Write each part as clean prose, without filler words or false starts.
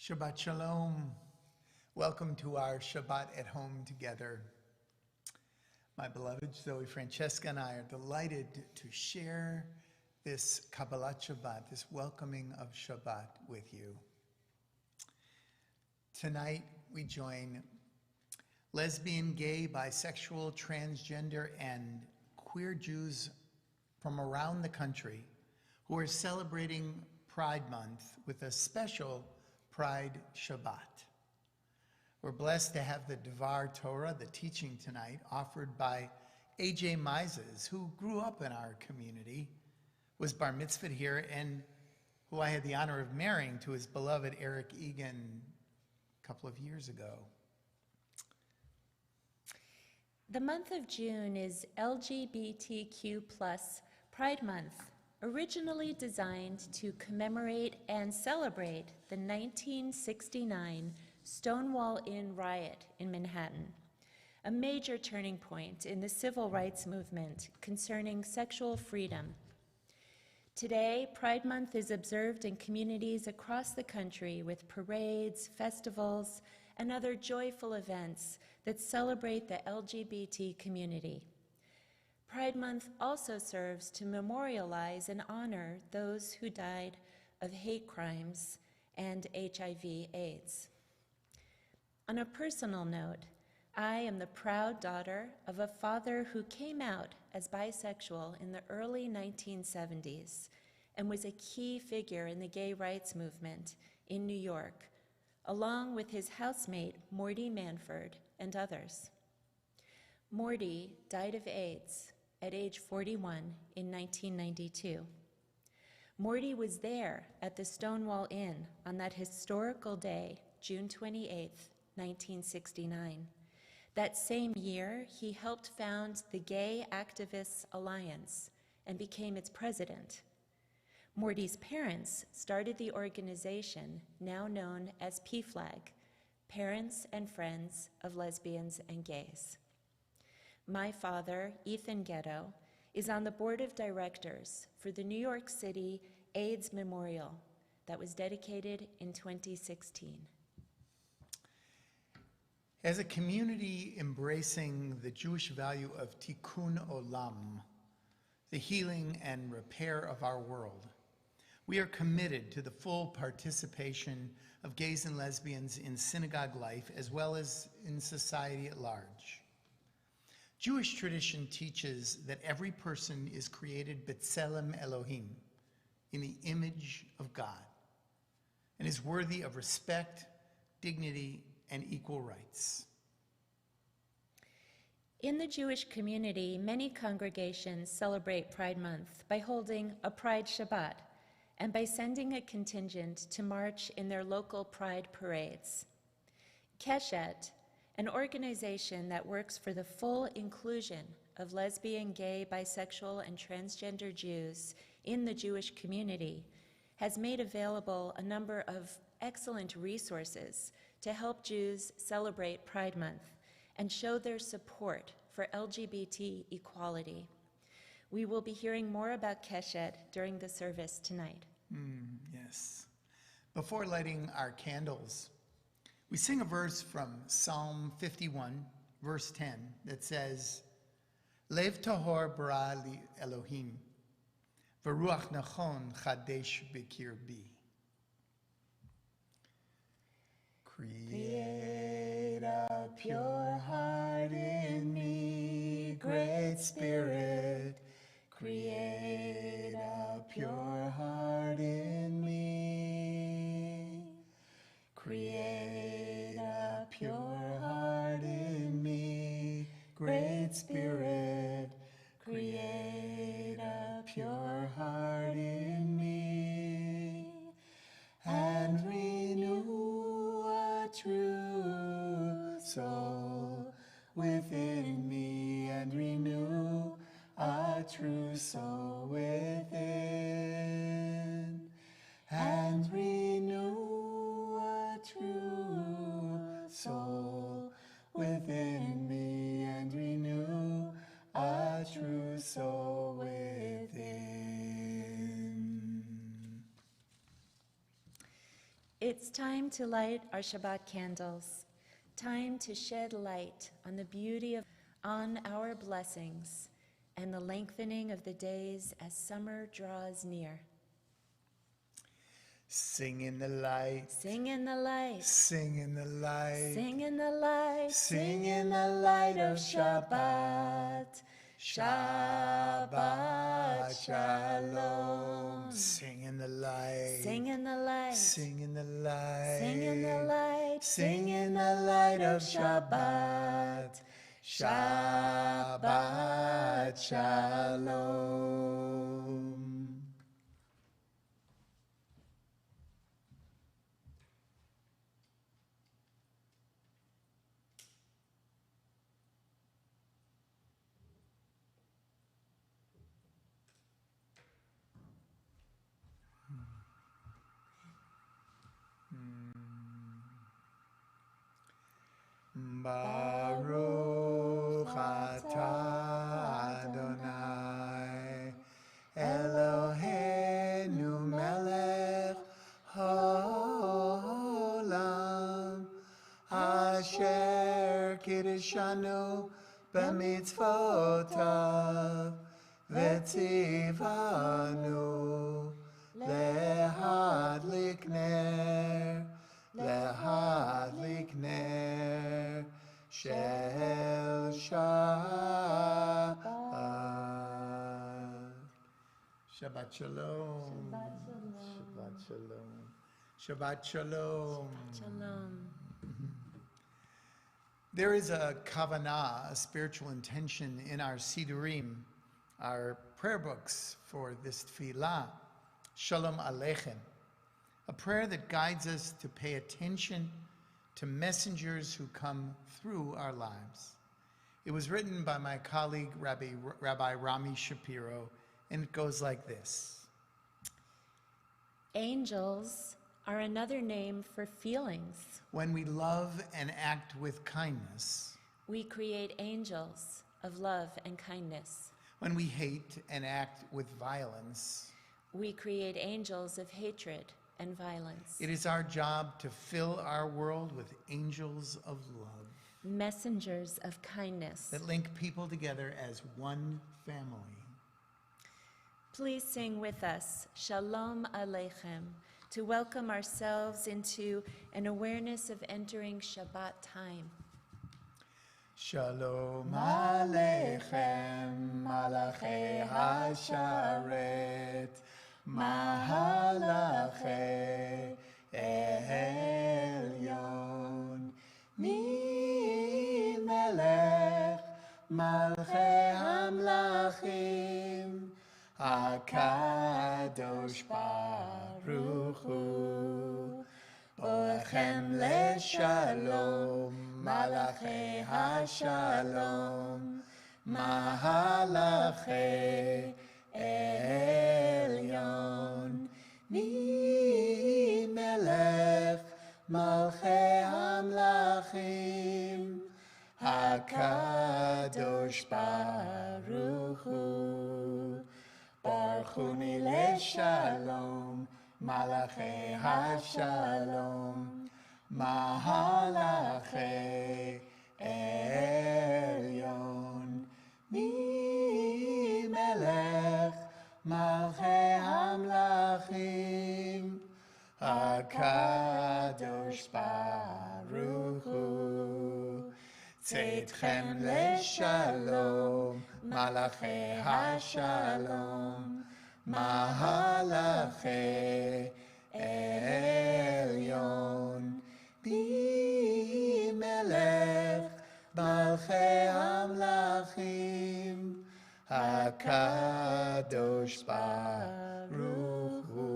Shabbat Shalom. Welcome to our Shabbat at home together. My beloved Zoe, Francesca, and I are delighted to share this Kabbalat Shabbat, this welcoming of Shabbat with you. Tonight, we join lesbian, gay, bisexual, transgender, and queer Jews from around the country who are celebrating Pride Month with a special Pride Shabbat. We're blessed to have the Devar Torah, the teaching tonight, offered by A.J. Mises, who grew up in our community, was bar mitzvahed here, and who I had the honor of marrying to his beloved Eric Egan a couple of years ago. The month of June is LGBTQ+ Pride Month, originally designed to commemorate and celebrate the 1969 Stonewall Inn riot in Manhattan, a major turning point in the civil rights movement concerning sexual freedom. Today, Pride Month is observed in communities across the country with parades, festivals, and other joyful events that celebrate the LGBT community. Pride Month also serves to memorialize and honor those who died of hate crimes and HIV/AIDS. On a personal note, I am the proud daughter of a father who came out as bisexual in the early 1970s and was a key figure in the gay rights movement in New York, along with his housemate, Morty Manford, and others. Morty died of AIDS at age 41 in 1992. Morty was there at the Stonewall Inn on that historical day, June 28, 1969. That same year, he helped found the Gay Activists Alliance and became its president. Morty's parents started the organization now known as PFLAG, Parents and Friends of Lesbians and Gays. My father, Ethan Ghetto, is on the board of directors for the New York City AIDS Memorial that was dedicated in 2016. As a community embracing the Jewish value of tikkun olam, the healing and repair of our world, we are committed to the full participation of gays and lesbians in synagogue life as well as in society at large. Jewish tradition teaches that every person is created b'tselem Elohim, in the image of God, and is worthy of respect, dignity, and equal rights. In the Jewish community, many congregations celebrate Pride Month by holding a Pride Shabbat and by sending a contingent to march in their local Pride parades. Keshet, an organization that works for the full inclusion of lesbian, gay, bisexual, and transgender Jews in the Jewish community, has made available a number of excellent resources to help Jews celebrate Pride Month and show their support for LGBT equality. We will be hearing more about Keshet during the service tonight. Yes. Before lighting our candles, we sing a verse from Psalm 51, verse 10, that says, Lev tahor bara li Elohim, v'ruach nachon chadesh b'kirbi. Create a pure heart in me, great Spirit. Create a pure heart in me. Create a pure heart in me, great Spirit. Create a pure heart in me, and renew a true soul within me, and renew a true soul within, and renew a true soul within me, and renew a true soul within. It's time to light our Shabbat candles, time to shed light on the beauty of on our blessings and the lengthening of the days as summer draws near. Sing in the light. Sing in the light. Sing in the light. Sing in the light. Sing in the light of Shabbat. Shabbat Shalom. Sing in the light. Sing in the light. Sing in the light. Sing in the light. Sing in the light of Shabbat. Shabbat Shalom. Baruch atah Adonai Eloheinu melech haolam asher kiddushanu b'mitzvotav v'tzivanu lehadlik ner להדליק נר של שבת. Shabbat Shalom. Shabbat Shalom. Shabbat Shalom. Shalom. There is a kavanah, a spiritual intention in our Sidurim, our prayer books for this tefillah, Shalom Aleichem. A prayer that guides us to pay attention to messengers who come through our lives. It was written by my colleague, Rabbi Rami Shapiro, and it goes like this. Angels are another name for feelings. When we love and act with kindness, we create angels of love and kindness. When we hate and act with violence, we create angels of hatred and violence. It is our job to fill our world with angels of love, messengers of kindness that link people together as one family. Please sing with us, Shalom Aleichem, to welcome ourselves into an awareness of entering Shabbat time. Shalom Aleichem, Malachei HaSharet, Mahalache Elyon, Mi Melech Malchei Hamlachim, HaKadosh Baruch Hu, Borechem LeShalom, Malachei HaShalom, Mahalache Elyon, Mi Melech Malchei Hamlachim, HaKadosh Baruch Hu, Baruchuni LeShalom, Malachei HaShalom, Mahalache Elyon, Mi Melech Malchei Hamlachim, HaKadosh Baruch Hu, Tzedchem LeShalom, Malachei HaShalom, Mahalache Elyon, Bi Melech Malchei Hamlachim, HaKadosh Baruch Hu.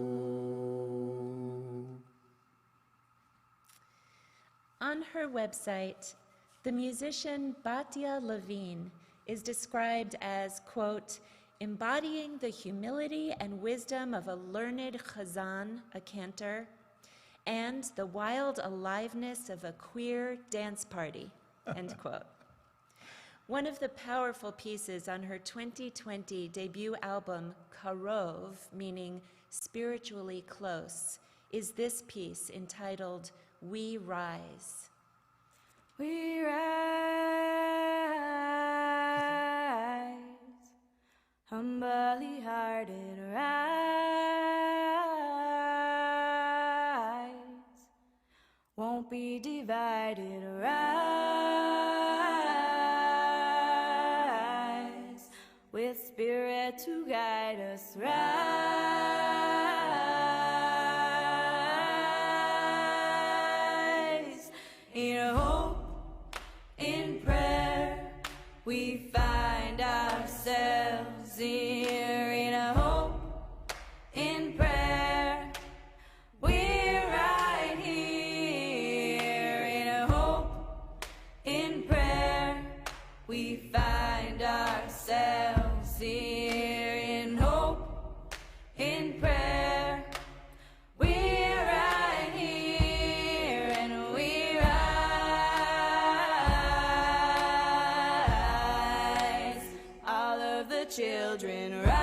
On her website, the musician Batya Levine is described as, quote, embodying the humility and wisdom of a learned chazan, a cantor, and the wild aliveness of a queer dance party, end quote. One of the powerful pieces on her 2020 debut album, Karov, meaning spiritually close, is this piece entitled, We Rise. We rise, humbly hearted rise, won't be divided rise, with Spirit to guide us rise, in hope, in prayer, we find ourselves here. In a hope, in prayer, we're right here. In a hope, in prayer, we find ourselves here. In hope, in prayer, we're right here, and we rise. All of the children rise.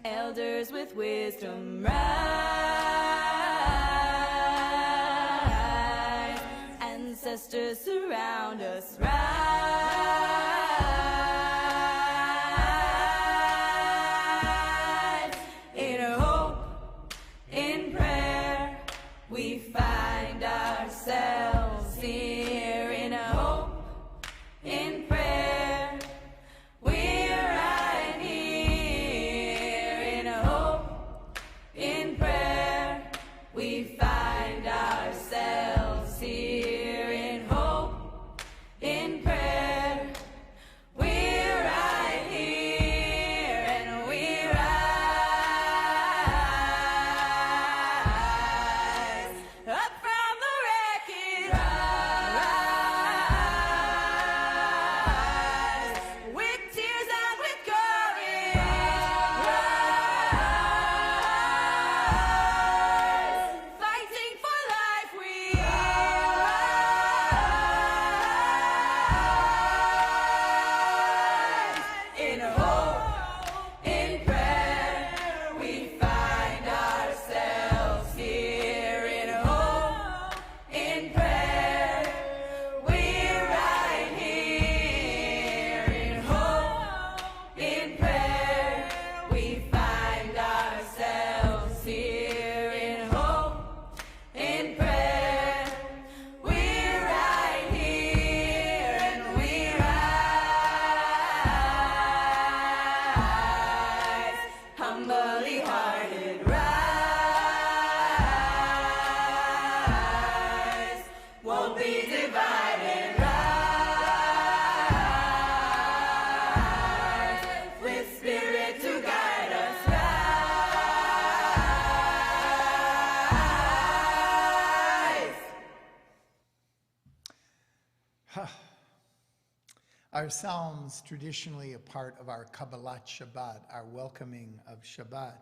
Elders with wisdom rise. Ancestors surround us rise. In hope, in prayer, we find ourselves here. In a hope, in prayer, we're right here. In a hope, in prayer, we find ourselves here. In hope, in prayer, we're right here, and we rise. Up from the wreckage, rise. With tears and with courage, rise. Fighting for life, we rise. In hope, in prayer, we find ourselves here. In hope, in prayer, we're right here. In hope, in prayer, we find ourselves here. In hope, in prayer, we're right here, and we rise. Humbly hearted rise, won't be divided rise, with Spirit to guide us rise. Our psalms, traditionally a part of our Kabbalat Shabbat, our welcoming of Shabbat,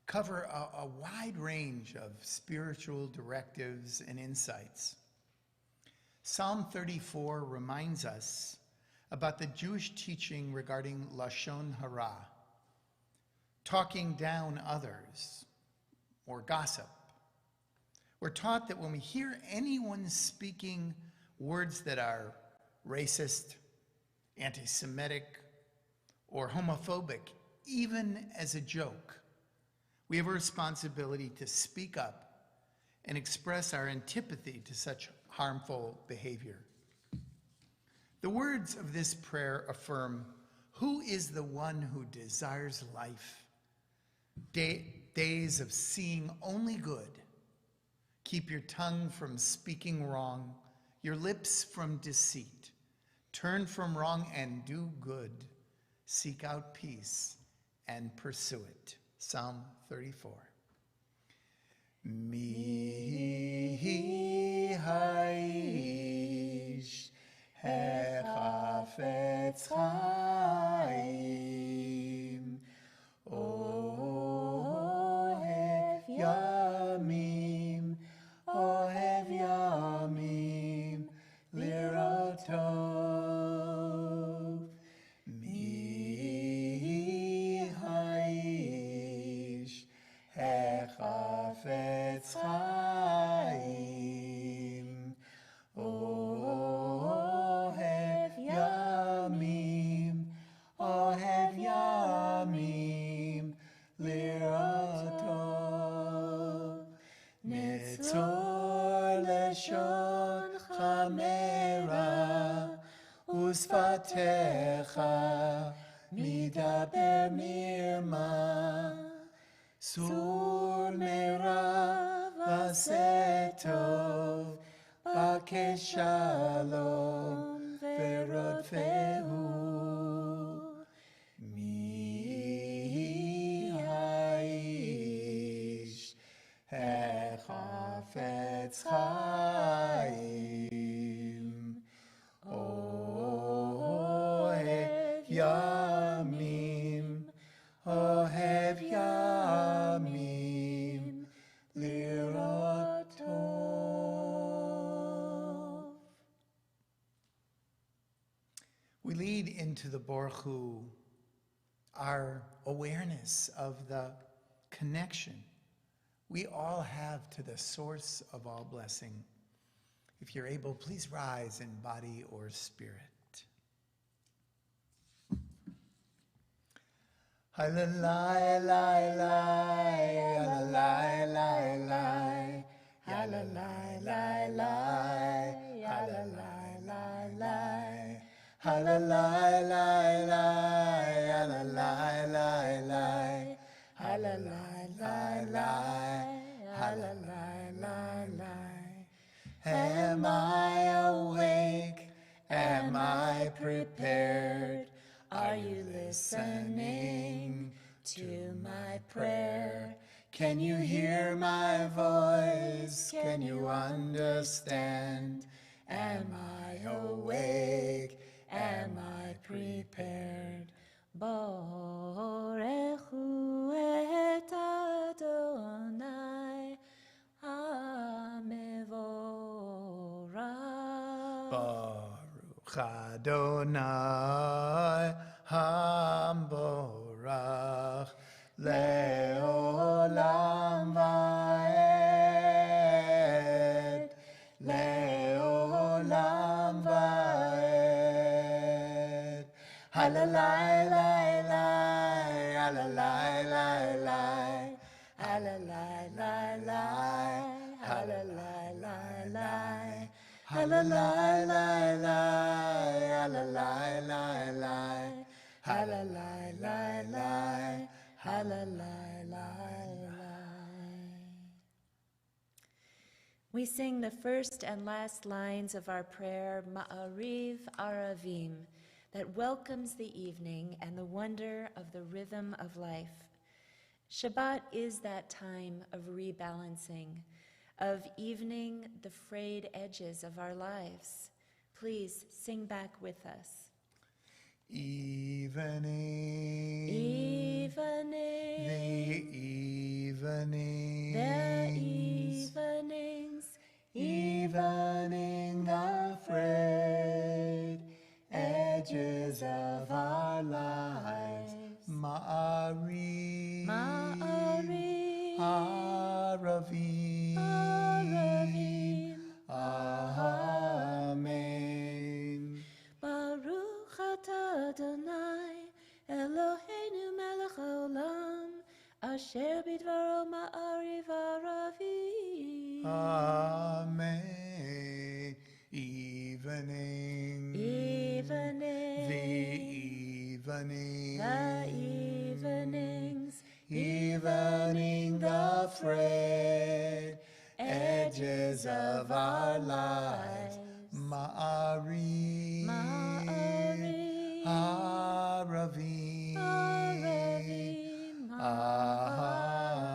cover a wide range of spiritual directives and insights. Psalm 34 reminds us about the Jewish teaching regarding Lashon Hara, talking down others, or gossip. We're taught that when we hear anyone speaking words that are racist, anti-Semitic, or homophobic, even as a joke, we have a responsibility to speak up and express our antipathy to such harmful behavior. The words of this prayer affirm, "Who is the one who desires life? Days of seeing only good. Keep your tongue from speaking wrong, your lips from deceit. Turn from wrong and do good. Seek out peace and pursue it." Psalm 34. Mi haish hechafetz chaim ohev yamim lirot tov mi Betzor leshoncha mera, Usfatecha midaber mirma. Sur mera vasetov, Bakesh shalom verodvehu. Mi haish hechafetz chaim, Ohev yamim, Ohev yamim, lirot tov. We lead into the Baruch Hu our awareness of the connection we all have to the source of all blessing. If you're able, please rise in body or spirit. Halalai, lai, lai, halalai, lai, lai, halalai, lai, lai, halalai, lai, lai, halalai, lai, lai, halalai, lai, lai, halalai, lai, lai, halalai, lai, lai. Am I awake? Am I prepared? Are you listening to my prayer? Can you hear my voice? Can you understand? Am I awake? Am I prepared? Borechu et Adonai HaMevorach. Baruch Adonai HaMevorach le'olam va'ed, le'olam va'ed. Halalai, lai, lai, halalai, lai, lai, halalai, lai, lai, halalai, lai, lai, halalai, lai, lai, halalai, lai, lai, halalai, lai, lai, halalai, lai, lai. We sing the first and last lines of our prayer, Ma'ariv Aravim, that welcomes the evening and the wonder of the rhythm of life. Shabbat is that time of rebalancing, of evening the frayed edges of our lives. Please sing back with us. Evening, Evening, the evenings, evening the frayed edges of our lives. Ma'ariv, Ma'ariv, Aravim, Aravim, Amen. Baruch atah Adonai, Eloheinu melech haolam, asher bidvaro ma'ariv aravim. Amen. Evening, Evening, the evening, the evenings, evening the frayed edges of our lives. Ma'ariv, Ma'ariv, Aravim, Aravim,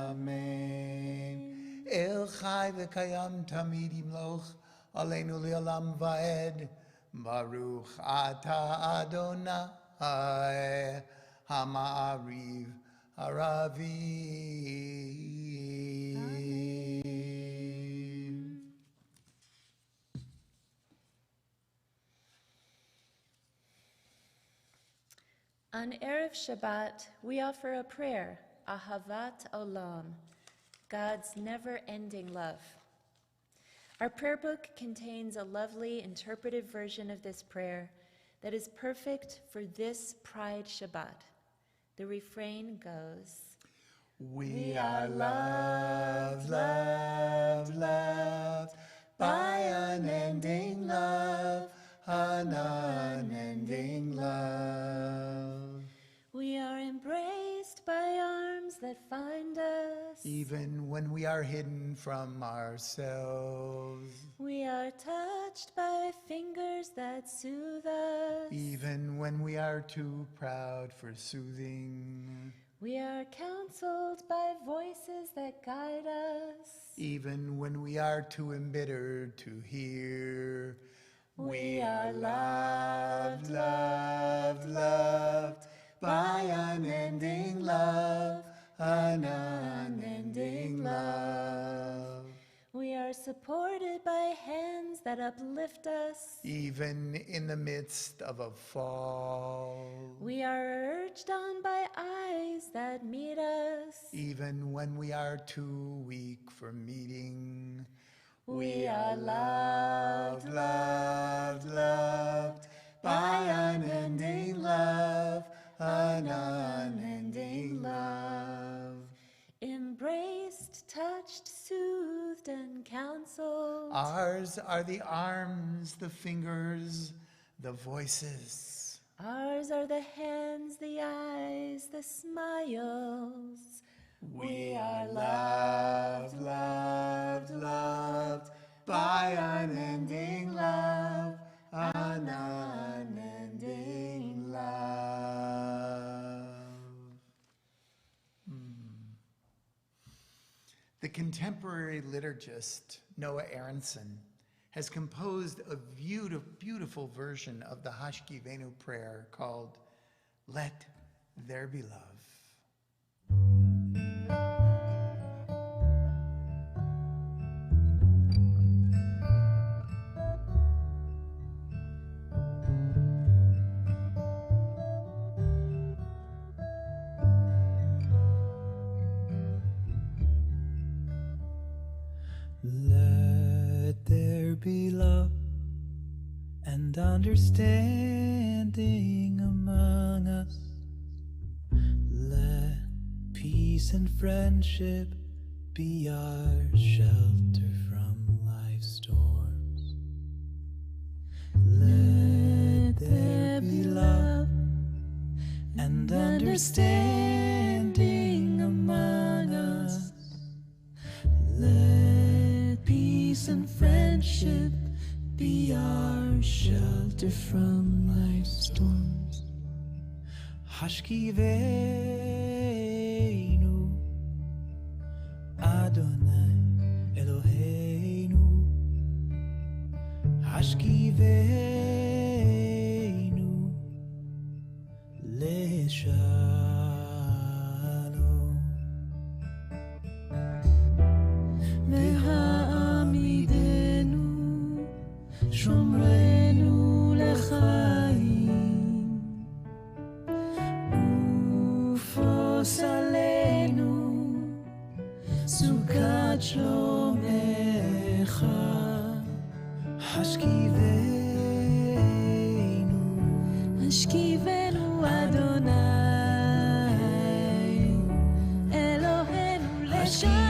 Amen. El Chai v'Kayam Tamid Yimloch Aleinu Le'olam Va'ed. Baruch Atah Adonai HaMa'ariv Aravim. On Erev Shabbat, we offer a prayer, Ahavat Olam, God's never-ending love. Our prayer book contains a lovely interpretive version of this prayer that is perfect for this Pride Shabbat. The refrain goes, We are loved, loved, loved by unending love, an unending love. We are embraced by arms that find us. Even when we are hidden from ourselves. We are touched by fingers that soothe us. Even when we are too proud for soothing. We are counseled by voices that guide us. Even when we are too embittered to hear. We are loved, loved, loved by unending love, an unending love. We are supported by hands that uplift us. Even in the midst of a fall. We are urged on by eyes that meet us. Even when we are too weak for meeting. We are loved, loved, loved by unending love, an unending love. Embraced, touched, soothed, and counseled. Ours are the arms, the fingers, the voices. Ours are the hands, the eyes, the smiles. We are loved, loved, loved by unending love, an unending love. The contemporary liturgist Noah Aronson has composed a beautiful version of the Hashkivenu prayer called Let There Be Love. Let there be love and understanding among us. Let peace and friendship be our shelter from life's storms. Let there be love and understanding among us. Let peace and friendship be our shelter from life's storms. Hashkivenu Adonai Eloheinu. Hashkivenu Leshalom. Ve'ha'amidenu Shomrenu lechaim. Ufos aleinu Sukat shlomecha. Hashkivenu Adonai Eloheinu leshalom.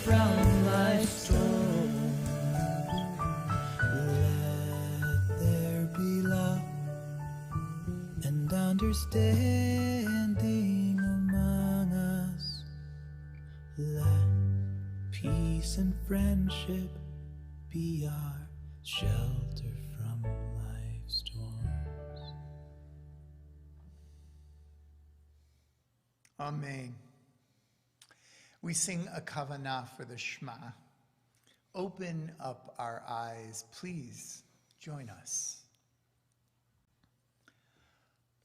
From standing among us. Let peace and friendship be our shelter from life's storms. Amen. We sing a kavanah for the Shema. Open up our eyes, please join us.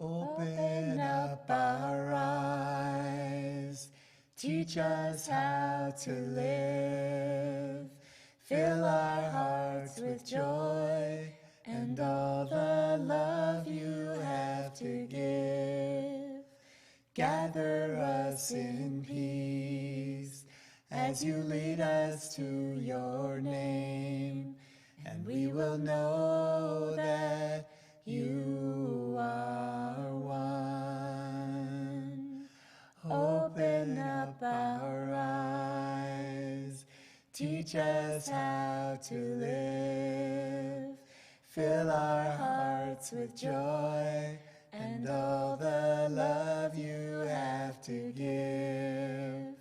Open up our eyes, teach us how to live, fill our hearts with joy and all the love you have to give. Gather us in peace as you lead us to your name, and we will know that you are one. Open up our eyes, teach us how to live, fill our hearts with joy and all the love you have to give.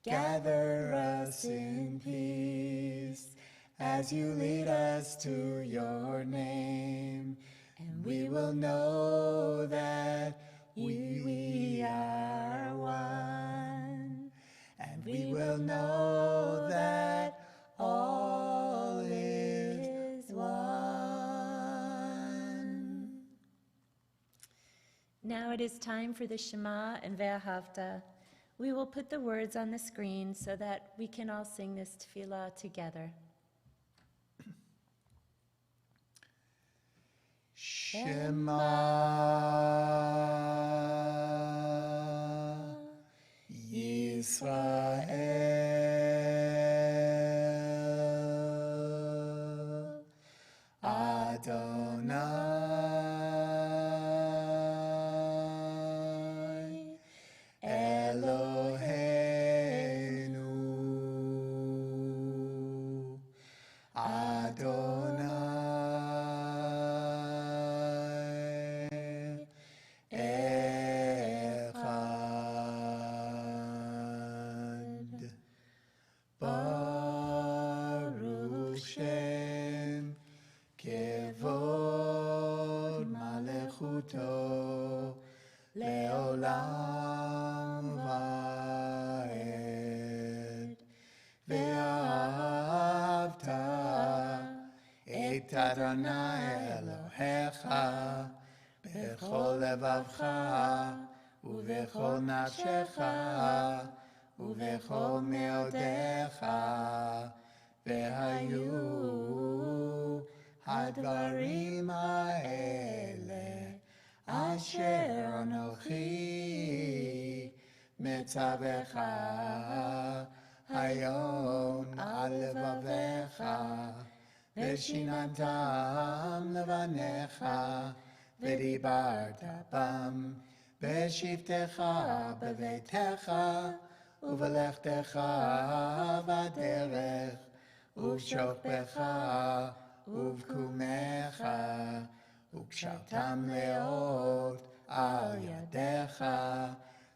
Gather us in peace as you lead us to your name, and we will know that we are one, and we will know that all is one. Now it is time for the Shema and Ve'ahavta. We will put the words on the screen so that we can all sing this tefillah together. Shema Yisrael Adonai Eloheinu Adonai Echad Baruch Shem Kevod Malechuto Leolam Vaed Ve'ahavta Et Adonai Elohecha Bechol levavcha uvechol nafshecha uvechol meodecha vehayu hadvarim ha'ele asher anochi metzavecha hayom al levavecha ושיננתם לבניך ודיברת בם בשבתך בביתך ובלכתך בדרך ובשוכבך ובקומך וקשרתם לאות על ידיך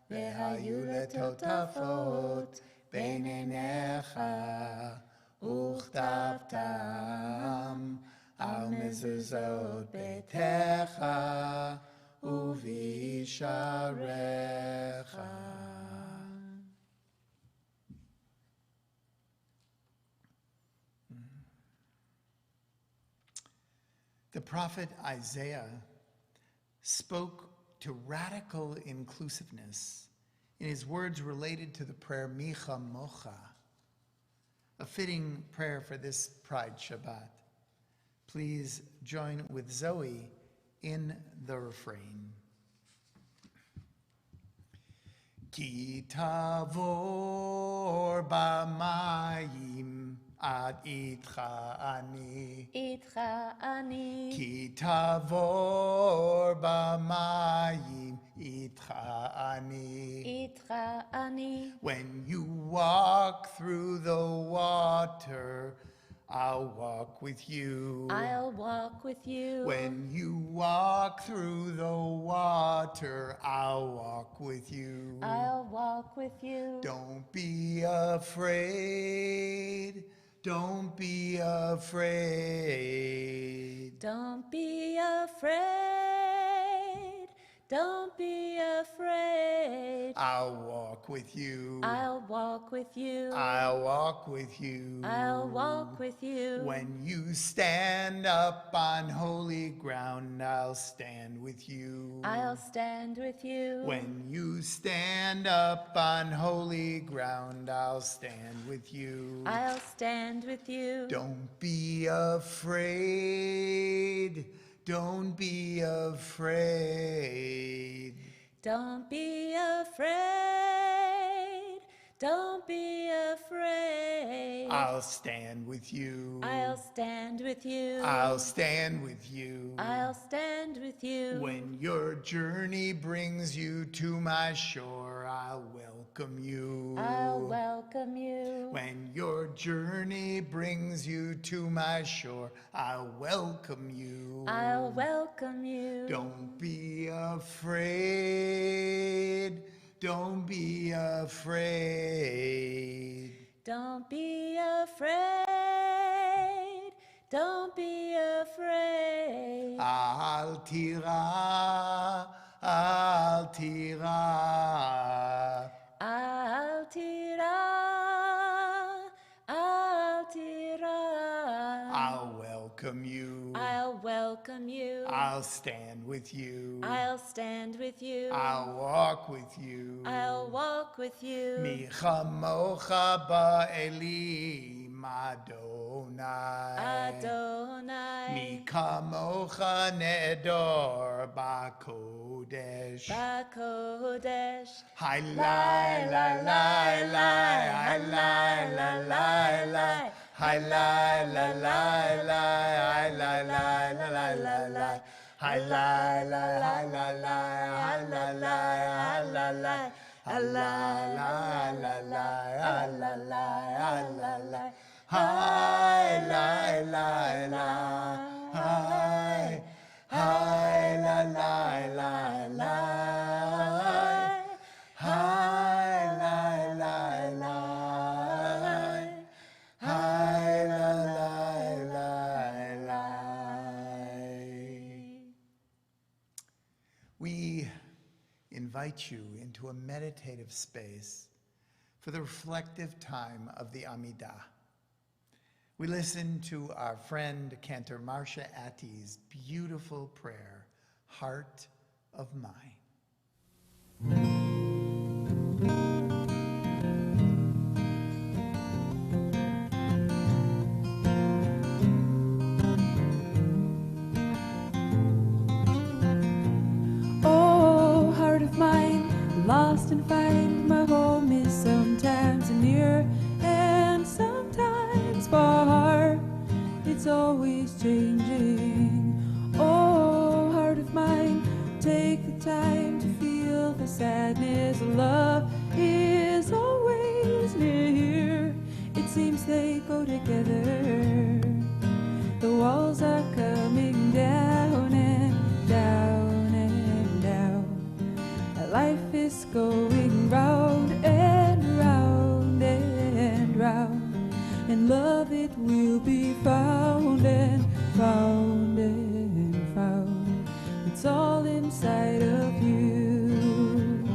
והיו לטוטפות בין עיניך וכתבתם על מזוזות ביתך ובישעריך. The prophet Isaiah spoke to radical inclusiveness in his words related to the prayer Micha Mocha, a fitting prayer for this Pride Shabbat. Please join with Zoe in the refrain. Ki tavor b'mayim ad itcha ani. Itcha ani. Ki tavor b'mayim itcha ani. Itcha ani. When you walk through the water, I'll walk with you. I'll walk with you. When you walk through the water, I'll walk with you. I'll walk with you. Don't be afraid. Don't be afraid. Don't be afraid. Don't be afraid. I'll walk with you. I'll walk with you. I'll walk with you. I'll walk with you. When you stand up on holy ground, I'll stand with you. I'll stand with you. When you stand up on holy ground, I'll stand with you. I'll stand with you. Don't be afraid. Don't be afraid. Don't be afraid. Don't be afraid. I'll stand with you. I'll stand with you. I'll stand with you. I'll stand with you. When your journey brings you to my shore, I'll welcome you. I'll welcome you. When your journey brings you to my shore, I'll welcome you. I'll welcome you. Don't be afraid. Don't be afraid. Don't be afraid. Don't be afraid. Al tira, al tira. Al tira, al tira. I'll welcome you. I'll welcome you. I'll stand with you. I'll stand with you. I'll walk with you. I'll walk with you. Mi chamocha ba'elim Adonai. Adonai. Mi kamocha nedor ba'kodesh. Bakodesh. Hi lai la lai lai, hi lai la lai lai, hi lai la lai lai, hi lai la la lai la lai, hi lai la lai la lai, hi la lai, hi la lai, hi la lai la lai, hi la lai, hi la lai, hi lai lai la, hi, hi la lai lai lai. Hi, lai, lai, lai. Hi, lai, lai, lai, lai. We invite you into a meditative space for the reflective time of the Amidah. We listen to our friend Cantor Marcia Atti's beautiful prayer, Heart of Mine. Oh, heart of mine, lost and find my home is sometimes near and sometimes far. It's always changing. Oh, heart of mine, take the time to feel the sadness. Love is always near. It seems they go together. The walls are coming down and down and down. Life is going round and round and round. And love, it will be found and found and found. It's all inside of you.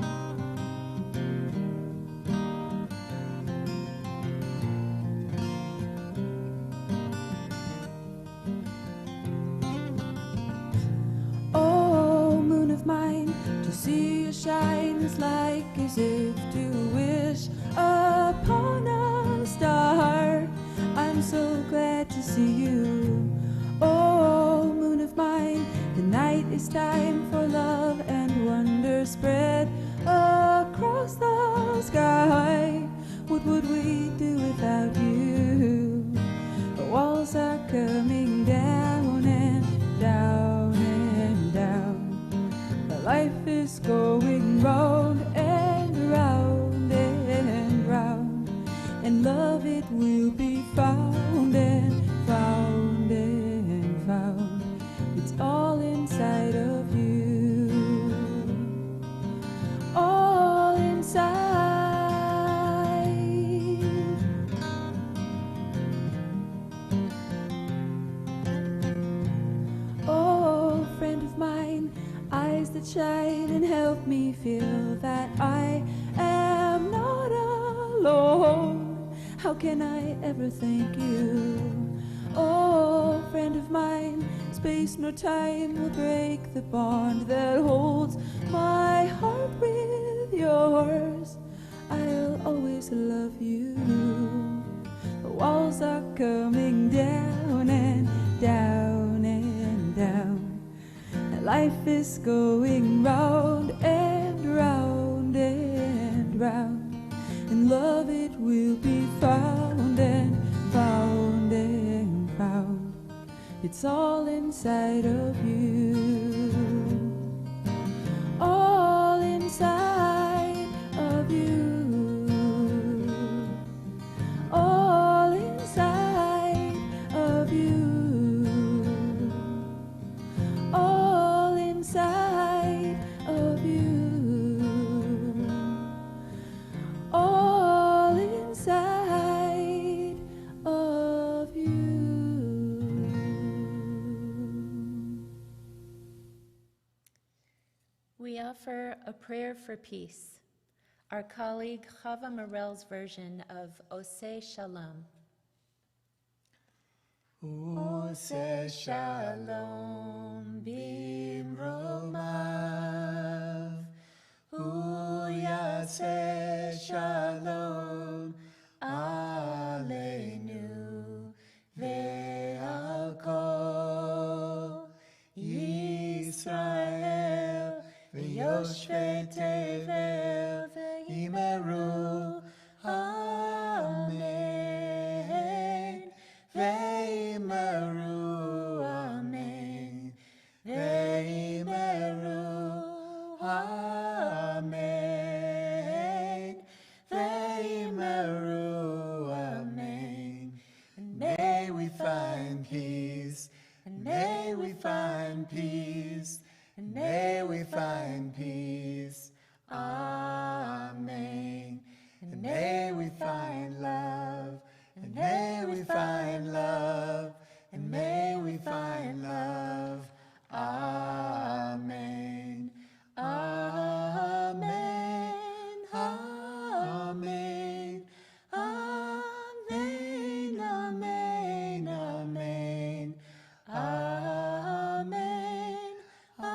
Oh, moon of mine, to see you shine is like as if to wish upon a star. I'm so glad to see you. Oh, moon of mine, the night is time for love and wonder spread across the sky. What would we do without you? The walls are coming down and down and down. The life is going round and round and round. And love, it will be found and found and found. It's all inside of you. All inside. Oh, friend of mine, eyes that shine and help me feel that I am not alone. How can I ever thank you? Oh, friend of mine, space nor time will break the bond that holds my heart with yours. I'll always love you. The walls are coming down and down and down. And life is going round and round and round. And love it will be found and found and found. It's all inside of you. All inside of you. All inside of you. All inside of you. All inside of you. We offer a prayer for peace. Our colleague Chava Morel's version of Oseh Shalom. Oseh shalom bimromav, Uyaseh shalom aleinu ve'al kol Yisrael ve'yoshvei tevel ve'imeru amen ve'imeru amen ve'imeru amen ve'imeru amen. And may we find peace, and may we find peace, and may we find peace. Amen. And may we find love, and may we find love, and may we find love. Amen. Amen. Amen. Amen. Amen. Amen. Amen. Amen.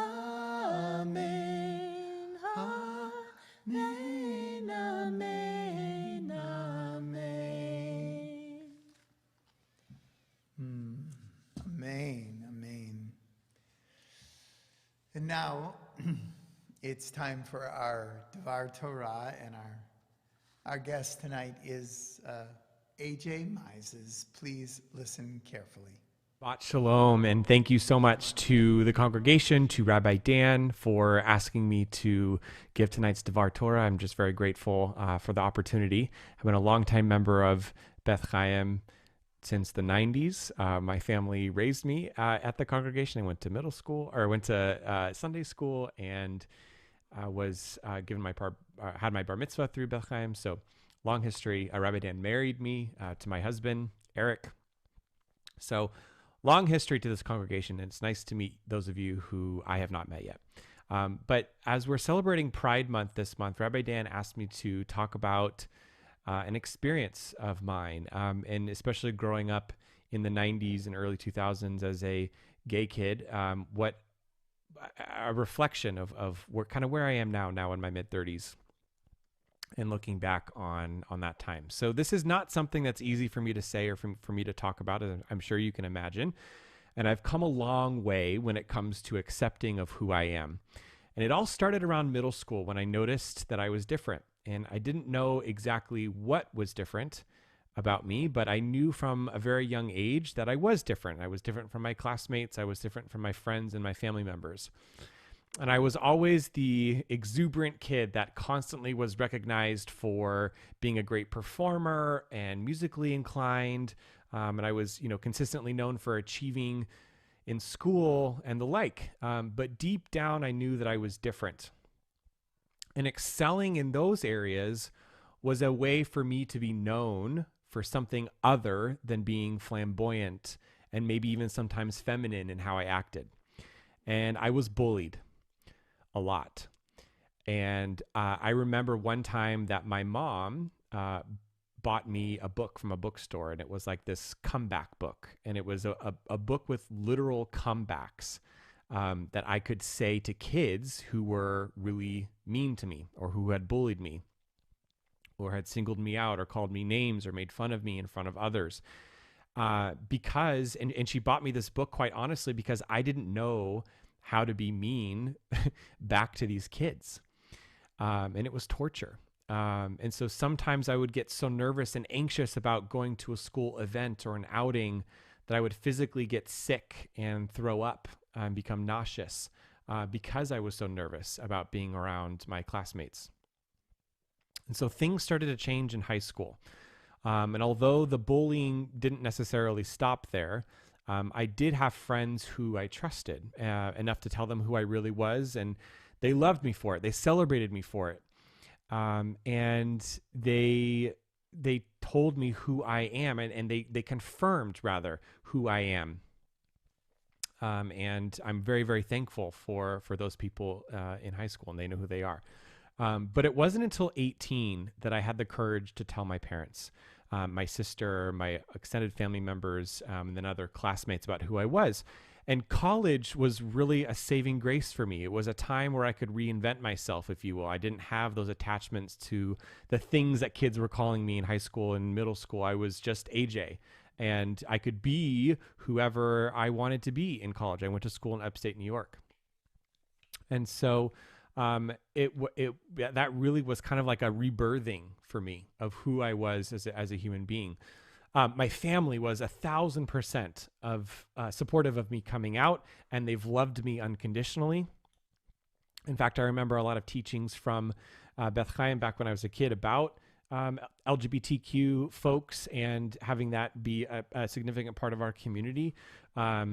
Amen. Amen. Amen. Amen. Amen. And now it's time for our Devar Torah, and our guest tonight is AJ Mises. Please listen carefully. Shabbat Shalom, and thank you so much to the congregation, to Rabbi Dan for asking me to give tonight's Devar Torah. I'm just very grateful for the opportunity. I've been a longtime member of Beth Chaim since the 90s. My family raised me at the congregation. I went to middle school, or went to Sunday school, and was given had my bar mitzvah through Beth Chaim. So long history. Rabbi Dan married me to my husband, Eric. So long history to this congregation, and it's nice to meet those of you who I have not met yet. But as we're celebrating Pride Month this month, Rabbi Dan asked me to talk about an experience of mine, and especially growing up in the 90s and early 2000s as a gay kid, what a reflection of where I am now in my mid-30s. And looking back on that time. So this is not something that's easy for me to say or for me to talk about, as I'm sure you can imagine. And I've come a long way when it comes to accepting of who I am. And it all started around middle school when I noticed that I was different. And I didn't know exactly what was different about me, but I knew from a very young age that I was different. I was different from my classmates. I was different from my friends and my family members. And I was always the exuberant kid that constantly was recognized for being a great performer and musically inclined, And I was, consistently known for achieving in school and the like. But deep down, I knew that I was different. And excelling in those areas was a way for me to be known for something other than being flamboyant and maybe even sometimes feminine in how I acted. And I was bullied a lot. And I remember one time that my mom bought me a book from a bookstore, and it was like this comeback book. And it was a book with literal comebacks that I could say to kids who were really mean to me or who had bullied me or had singled me out or called me names or made fun of me in front of others. Because she bought me this book, quite honestly, because I didn't know how to be mean back to these kids. And it was torture. And so sometimes I would get so nervous and anxious about going to a school event or an outing that I would physically get sick and throw up and become nauseous because I was so nervous about being around my classmates. And so things started to change in high school. And although the bullying didn't necessarily stop there, I did have friends who I trusted enough to tell them who I really was, and they loved me for it. They celebrated me for it. And they told me who I am, and they confirmed, rather, who I am. And I'm very, very thankful for those people in high school, and they know who they are. But it wasn't until 18 that I had the courage to tell my parents, my sister, my extended family members, and then other classmates about who I was. And college was really a saving grace for me. It was a time where I could reinvent myself, if you will. I didn't have those attachments to the things that kids were calling me in high school and middle school. I was just AJ, and I could be whoever I wanted to be in college. I went to school in upstate New York. And so that really was kind of like a rebirthing for me of who I was as a human being. My family was 1,000% supportive of me coming out, and they've loved me unconditionally. In fact, I remember a lot of teachings from Beth Chaim back when I was a kid about LGBTQ folks and having that be a significant part of our community. I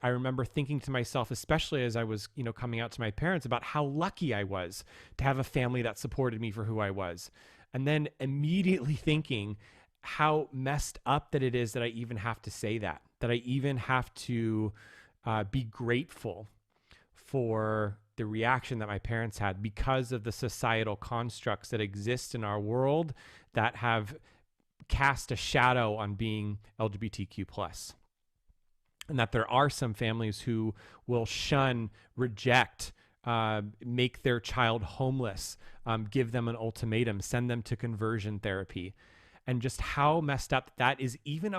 remember thinking to myself, especially as I was, coming out to my parents, about how lucky I was to have a family that supported me for who I was. And then immediately thinking how messed up that it is that I even have to say that I even have to be grateful for the reaction that my parents had because of the societal constructs that exist in our world that have cast a shadow on being LGBTQ+. And that there are some families who will shun, reject, make their child homeless, give them an ultimatum, send them to conversion therapy. And just how messed up that is, even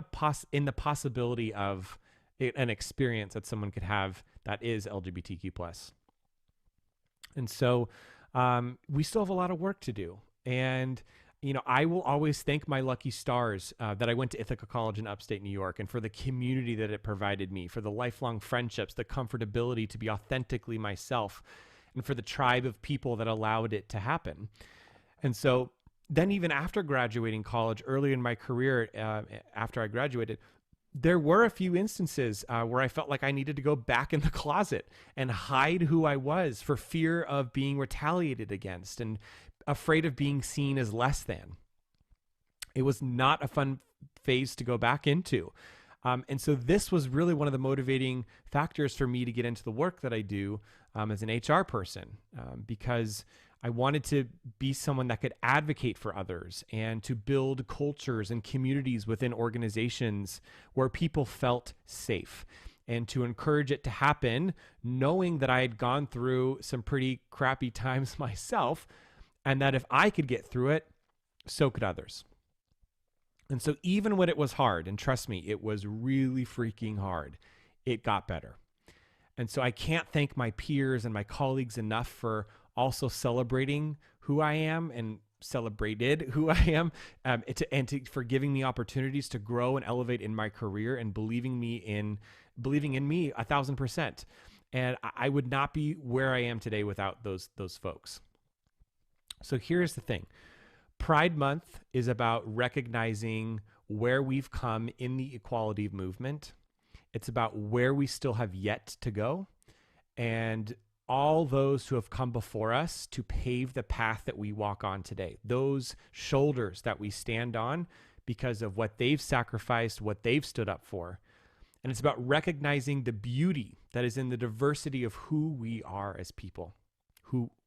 in the possibility of an experience that someone could have that is LGBTQ+. And so we still have a lot of work to do. And I will always thank my lucky stars that I went to Ithaca College in upstate New York, and for the community that it provided me, for the lifelong friendships, the comfortability to be authentically myself, and for the tribe of people that allowed it to happen. And so then even after graduating college, early in my career, after I graduated, there were a few instances where I felt like I needed to go back in the closet and hide who I was for fear of being retaliated against and afraid of being seen as less than. It was not a fun phase to go back into. And so this was really one of the motivating factors for me to get into the work that I do as an HR person, because I wanted to be someone that could advocate for others and to build cultures and communities within organizations where people felt safe, and to encourage it to happen, knowing that I had gone through some pretty crappy times myself, and that if I could get through it, so could others. And so even when it was hard, and trust me, it was really freaking hard, it got better. And so I can't thank my peers and my colleagues enough for also celebrating who I am and celebrated who I am, for giving me opportunities to grow and elevate in my career and believing in me 1,000%. And I would not be where I am today without those folks. So here's the thing. Pride Month is about recognizing where we've come in the equality movement. It's about where we still have yet to go, and all those who have come before us to pave the path that we walk on today, those shoulders that we stand on because of what they've sacrificed, what they've stood up for. And it's about recognizing the beauty that is in the diversity of who we are as people,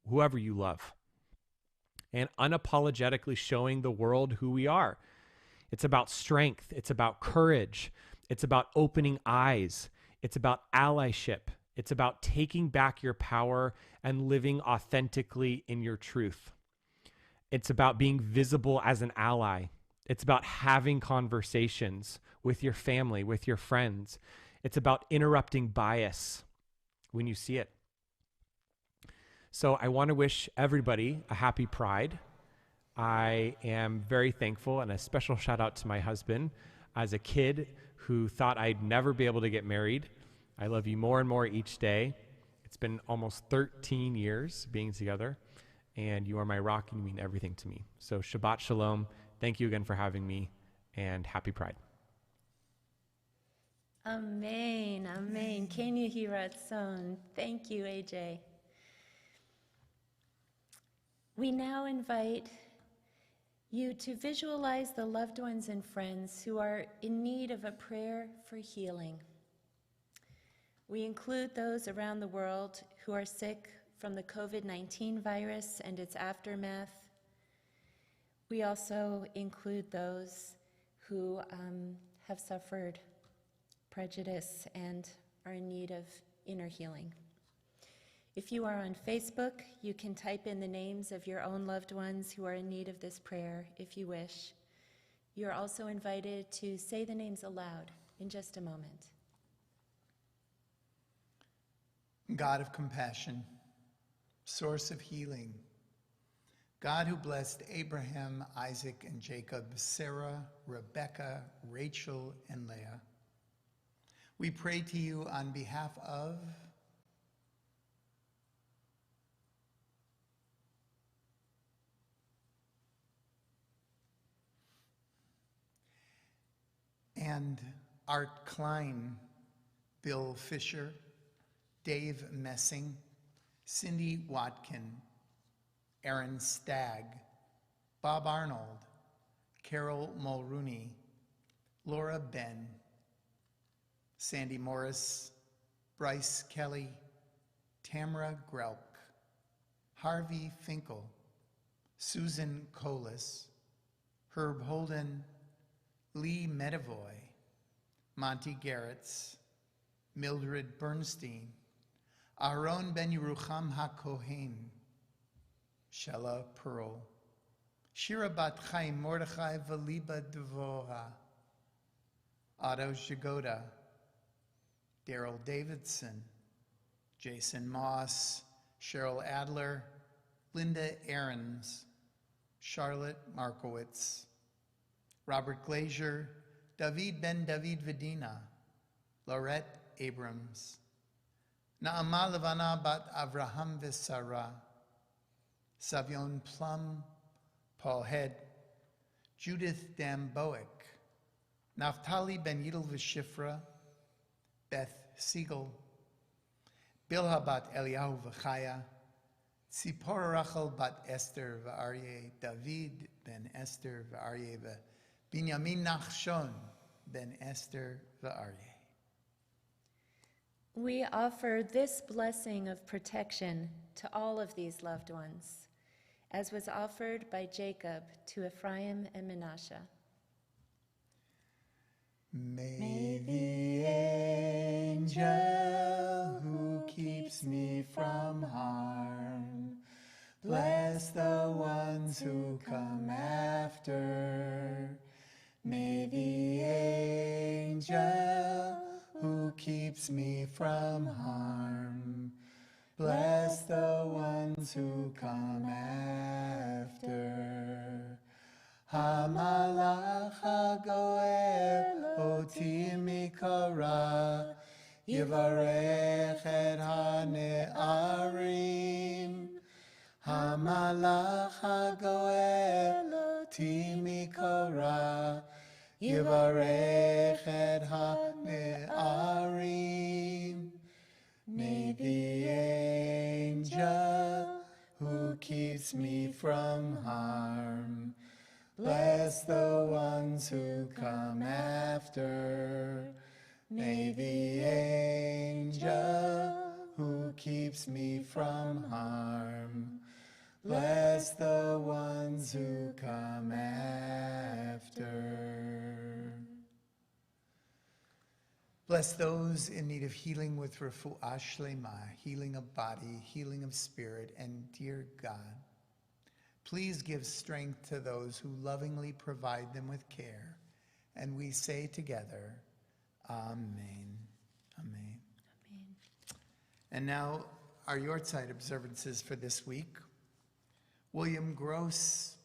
whoever you love, and unapologetically showing the world who we are. It's about strength. It's about courage. It's about opening eyes. It's about allyship. It's about taking back your power and living authentically in your truth. It's about being visible as an ally. It's about having conversations with your family, with your friends. It's about interrupting bias when you see it. So I want to wish everybody a happy Pride. I am very thankful, and a special shout out to my husband. As a kid who thought I'd never be able to get married, I love you more and more each day. It's been almost 13 years being together, and you are my rock and you mean everything to me. So Shabbat Shalom. Thank you again for having me, and happy Pride. Amen, amen. Ken Yehi Ratzon. Thank you, AJ. We now invite you to visualize the loved ones and friends who are in need of a prayer for healing. We include those around the world who are sick from the COVID-19 virus and its aftermath. We also include those who have suffered prejudice and are in need of inner healing. If you are on Facebook, you can type in the names of your own loved ones who are in need of this prayer if you wish. You're also invited to say the names aloud in just a moment. God of compassion, source of healing, God who blessed Abraham, Isaac, and Jacob, Sarah, Rebecca, Rachel, and Leah, we pray to you on behalf of and Art Klein, Bill Fisher, Dave Messing, Cindy Watkin, Aaron Stagg, Bob Arnold, Carol Mulrooney, Laura Ben, Sandy Morris, Bryce Kelly, Tamara Grelk, Harvey Finkel, Susan Colas, Herb Holden, Lee Medavoy, Monty Garretts, Mildred Bernstein, Aaron Ben Yerucham HaKohen, Shella Pearl, Shira Bat Chaim Mordechai Valiba Devora, Otto Jagoda, Daryl Davidson, Jason Moss, Cheryl Adler, Linda Ahrens, Charlotte Markowitz, Robert Glazier, David Ben David Vedina, Laurette Abrams, Naama Levana Bat Avraham Vesara, Savion Plum, Paul Head, Judith Damboic, Naftali Ben Yidel Veshifra, Beth Siegel, Bilha Bat Eliyahu V'chaya, Tzipora Rachel Bat Esther V'Aryeh, David Ben Esther V'Aryeh, Binyamin Nachshon Ben Esther V'Aryeh. We offer this blessing of protection to all of these loved ones, as was offered by Jacob to Ephraim and Manasseh. May the angel who keeps me from harm bless the ones who come after. May the angel who keeps me from harm bless the ones who come after. Hamalach hagoel oti mikara yivarech et hane'arim. Hamalach hagoel אותי מכל רע, יברך את הנערים. May the angel who keeps me from harm bless the ones who come after. May the angel who keeps me from harm bless the ones who come after. Bless those in need of healing with refuah shlema, healing of body, healing of spirit, and dear God, please give strength to those who lovingly provide them with care. And we say together, Amen. Amen. Amen. And now our Yortzeit observances for this week. William Gross,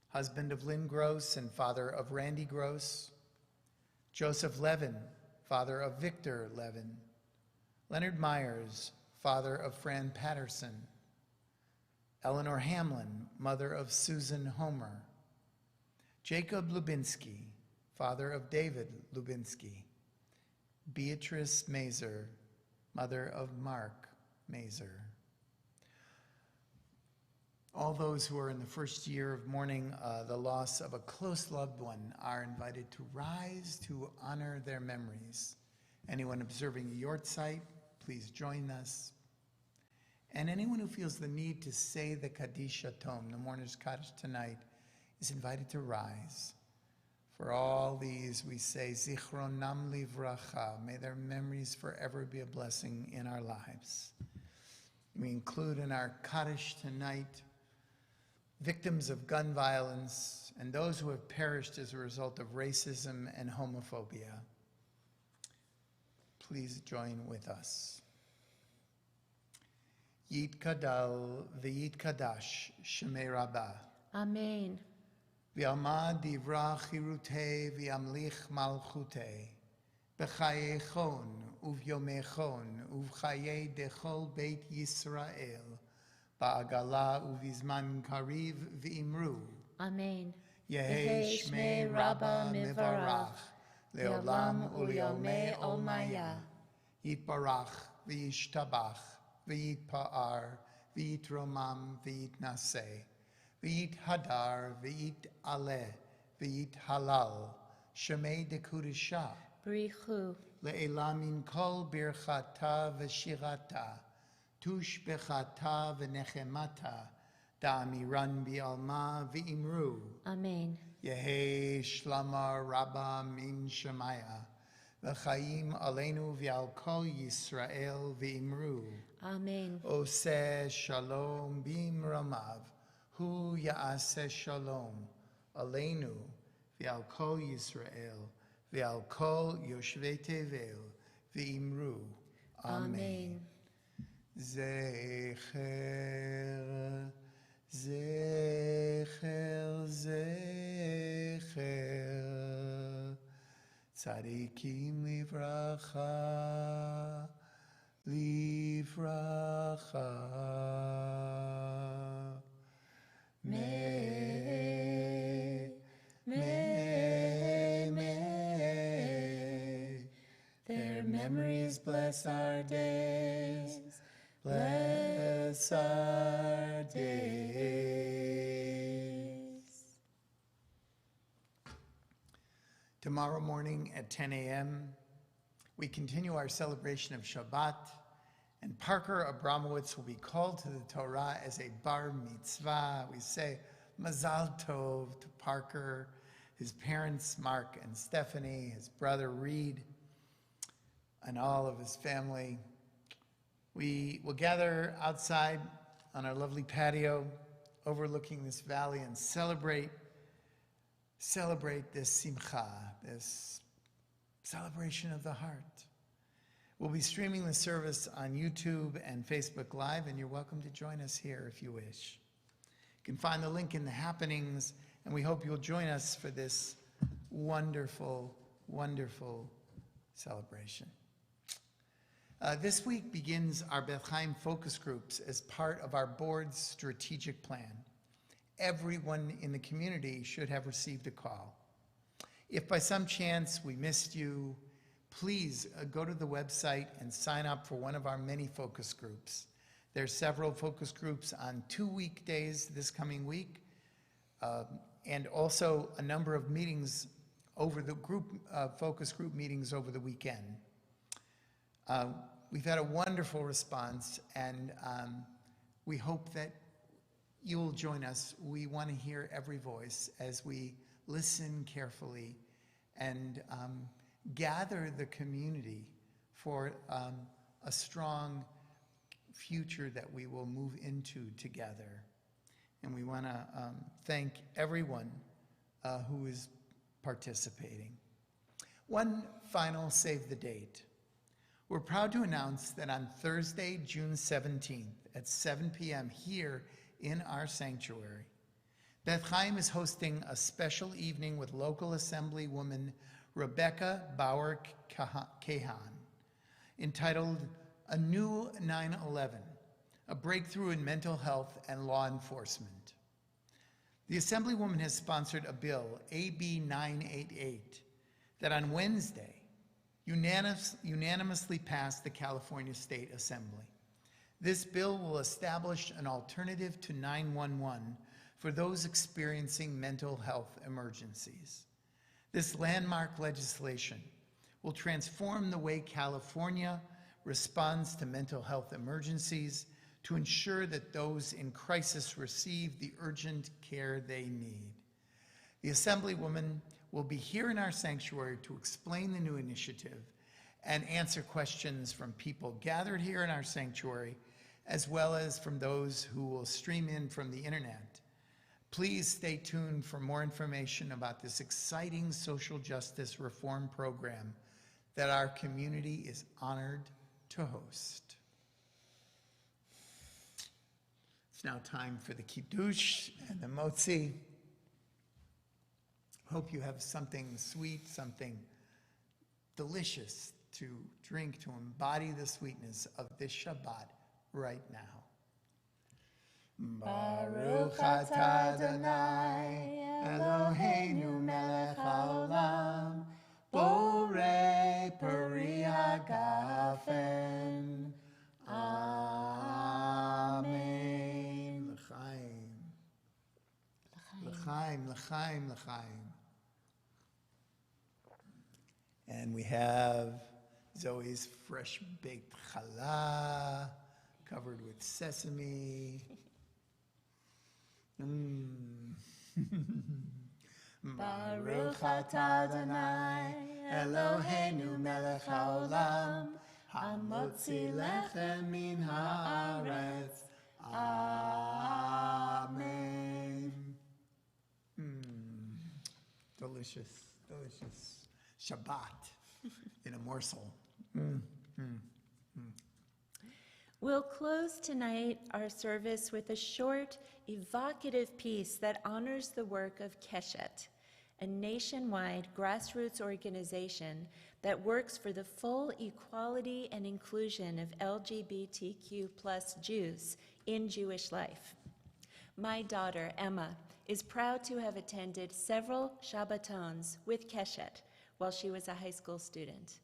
husband of Lynn Gross and father of Randy Gross. Joseph Levin, father of Victor Levin. Leonard Myers, father of Fran Patterson. Eleanor Hamlin, mother of Susan Homer. Jacob Lubinsky, father of David Lubinsky. Beatrice Mazer, mother of Mark Mazer. All those who are in the first year of mourning the loss of a close loved one are invited to rise to honor their memories. Anyone observing a Yortzeit, please join us. And anyone who feels the need to say the Kaddish Tom, the mourner's Kaddish tonight, is invited to rise. For all these, we say, Zichronam livracha, may their memories forever be a blessing in our lives. We include in our Kaddish tonight victims of gun violence and those who have perished as a result of racism and homophobia. Please join with us. Yit kadal v'yit kadash shemei rabbah. Amen. V'yamad divra chirutei v'yamlich malchutei. B'chayechon uv'yomechon uv'chayei dechol beit Yisrael. Ba'agala uvizman kariv v'imru. Amen. Yehei shmei Rabba mivarach. Leolam uliomei olmaya. Yitbarach v'yishtabach. V'yitpa'ar v'yitromam v'yitnaseh. V'yithadar v'yitaleh. V'yithalal. Shemei dekudisha. Brichu. Le'elamin kol birchata v'shirata. Tush bechata v'nechemata, da'amiran bi'alma v'imru. Amen. Yehei shlama rabba min shemaya, v'chaim aleinu v'al kol Yisrael v'imru. Amen. Oseh shalom b'imramav, hu ya'aseh shalom, aleinu v'al kol Yisrael, v'al kol yoshvei tevel v'imru. Amen. Zecher, zecher, zecher, tzadikim livracha, livracha. May, their memories bless our days. Bless our days. Tomorrow morning at 10 a.m., we continue our celebration of Shabbat, and Parker Abramowitz will be called to the Torah as a bar mitzvah. We say Mazal Tov to Parker, his parents, Mark and Stephanie, his brother Reed, and all of his family. We will gather outside on our lovely patio overlooking this valley and celebrate this simcha, this celebration of the heart. We'll be streaming the service on YouTube and Facebook Live, and you're welcome to join us here if you wish. You can find the link in the happenings, and we hope you'll join us for this wonderful, wonderful celebration. This week begins our Beth Chaim focus groups as part of our board's strategic plan. everyone in the community should have received a call. If by some chance we missed you, please go to the website and sign up for one of our many focus groups. There are several focus groups on 2 weekdays this coming week, and also a number of meetings over the focus group meetings over the weekend. We've had a wonderful response, and we hope that you'll join us. We want to hear every voice as we listen carefully and gather the community for a strong future that we will move into together. And we want to thank everyone who is participating. One final save the date. We're proud to announce that on Thursday, June 17th at 7 p.m. here in our sanctuary, Beth Chaim is hosting a special evening with local Assemblywoman Rebecca Bauer-Kahan, entitled A New 9/11, a breakthrough in mental health and law enforcement. The Assemblywoman has sponsored a bill, AB 988, that on Wednesday unanimously passed the California State Assembly. This bill will establish an alternative to 911 for those experiencing mental health emergencies. This landmark legislation will transform the way California responds to mental health emergencies to ensure that those in crisis receive the urgent care they need. The Assemblywoman will be here in our sanctuary to explain the new initiative and answer questions from people gathered here in our sanctuary, as well as from those who will stream in from the internet. Please stay tuned for more information about this exciting social justice reform program that our community is honored to host. It's now time for the kiddush and the motzi. Hope you have something sweet, something delicious to drink to embody the sweetness of this Shabbat right now. Baruch atah Adonai Eloheinu melech haolam borei peri hagafen. Amen. L'chaim. L'chaim, l'chaim, l'chaim. And we have Zoe's fresh baked challah covered with sesame. Baruch atah Adonai Eloheinu melech haolam hamotzi lechem min haaretz. Amen. Delicious, delicious Shabbat in a morsel. We'll close tonight our service with a short, evocative piece that honors the work of Keshet, a nationwide grassroots organization that works for the full equality and inclusion of LGBTQ+ Jews in Jewish life. My daughter, Emma, is proud to have attended several Shabbatons with Keshet while she was a high school student.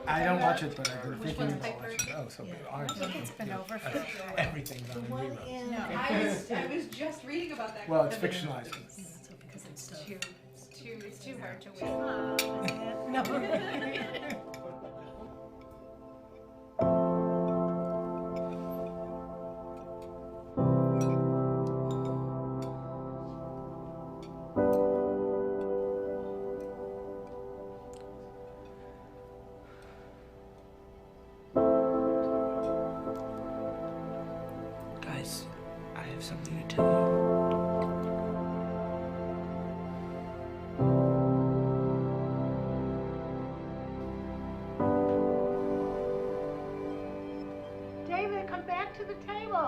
I don't watch it, but I did a Which freaking one's Piper? Oh, so I think it's been over for everything's on reruns. No, I was just reading about that. Well, it's fictionalized. Because it's too hard to wait. No. Guys, I have something to tell you. David, come back to the table.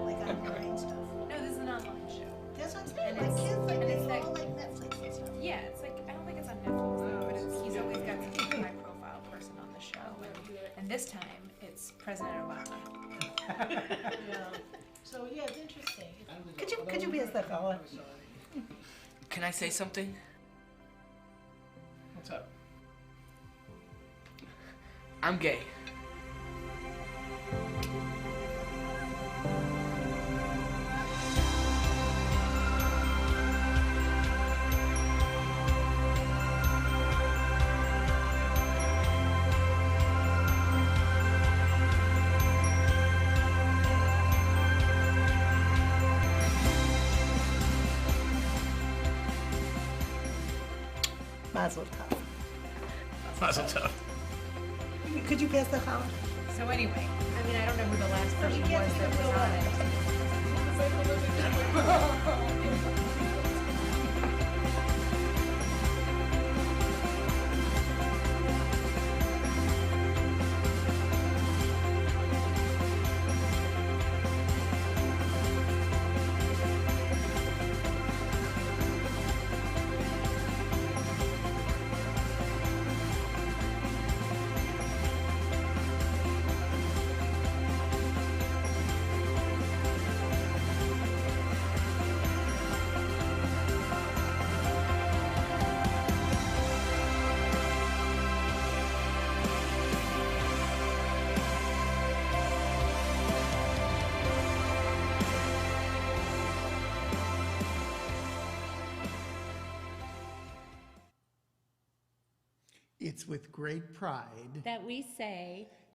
Like online stuff. No, this is an online show. That's what I'm saying. And Like it's- kids, like and they it's all like- like Netflix and stuff. Yeah, it's like, I don't think it's on Netflix though, but he's always got some high profile person on the show. And this time, it's President Obama. So, yeah, it's interesting. Could you pass that fella? Can I say something? What's up? I'm gay. Mazel tov. Mazel tov. Could you pass the fella? So anyway, I mean, I don't know who the last person was that was on it. It's with great pride that we say